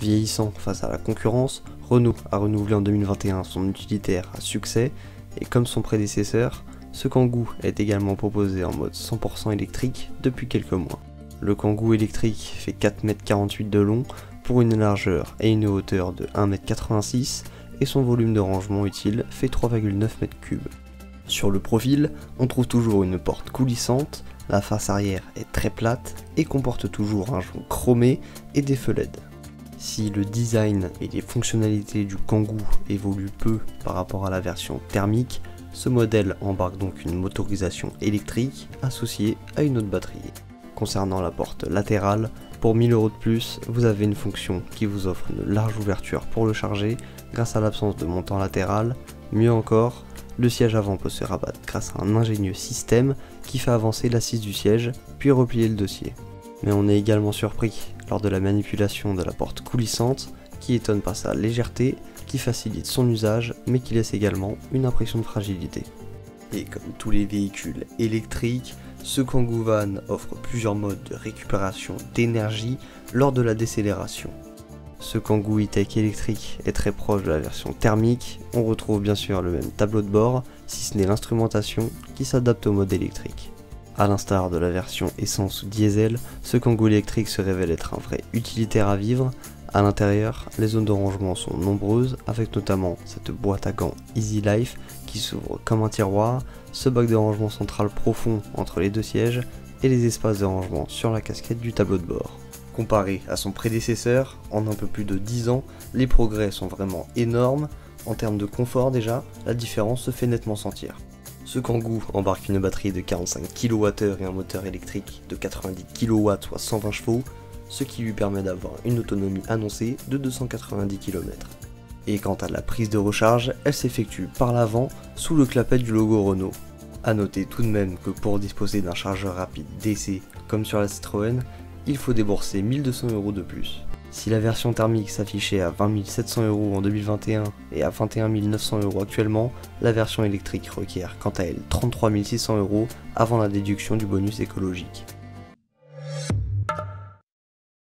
Vieillissant face à la concurrence, Renault a renouvelé en 2021 son utilitaire à succès et comme son prédécesseur, ce Kangoo est également proposé en mode 100% électrique depuis quelques mois. Le Kangoo électrique fait 4,48 m de long pour une largeur et une hauteur de 1,86 m et son volume de rangement utile fait 3,9 m3. Sur le profil, on trouve toujours une porte coulissante, la face arrière est très plate et comporte toujours un jonc chromé et des feux LED. Si le design et les fonctionnalités du Kangoo évoluent peu par rapport à la version thermique, ce modèle embarque donc une motorisation électrique associée à une autre batterie. Concernant la porte latérale, pour 1000 € de plus, vous avez une fonction qui vous offre une large ouverture pour le charger grâce à l'absence de montant latéral. Mieux encore, le siège avant peut se rabattre grâce à un ingénieux système qui fait avancer l'assise du siège puis replier le dossier. Mais on est également surpris lors de la manipulation de la porte coulissante qui étonne par sa légèreté, qui facilite son usage mais qui laisse également une impression de fragilité. Et comme tous les véhicules électriques, ce Kangoo Van offre plusieurs modes de récupération d'énergie lors de la décélération. Ce Kangoo E-Tech électrique est très proche de la version thermique, on retrouve bien sûr le même tableau de bord, si ce n'est l'instrumentation qui s'adapte au mode électrique. A l'instar de la version essence ou diesel, ce Kangoo électrique se révèle être un vrai utilitaire à vivre. A l'intérieur, les zones de rangement sont nombreuses, avec notamment cette boîte à gants Easy Life qui s'ouvre comme un tiroir, ce bac de rangement central profond entre les deux sièges et les espaces de rangement sur la casquette du tableau de bord. Comparé à son prédécesseur, en un peu plus de 10 ans, les progrès sont vraiment énormes. En termes de confort déjà, la différence se fait nettement sentir. Ce Kangoo embarque une batterie de 45 kWh et un moteur électrique de 90 kW soit 120 chevaux, ce qui lui permet d'avoir une autonomie annoncée de 290 km. Et quant à la prise de recharge, elle s'effectue par l'avant sous le clapet du logo Renault. A noter tout de même que pour disposer d'un chargeur rapide DC comme sur la Citroën, il faut débourser 1200 € de plus. Si la version thermique s'affichait à 20 700 € en 2021 et à 21 900 € actuellement, la version électrique requiert quant à elle 33 600 € avant la déduction du bonus écologique.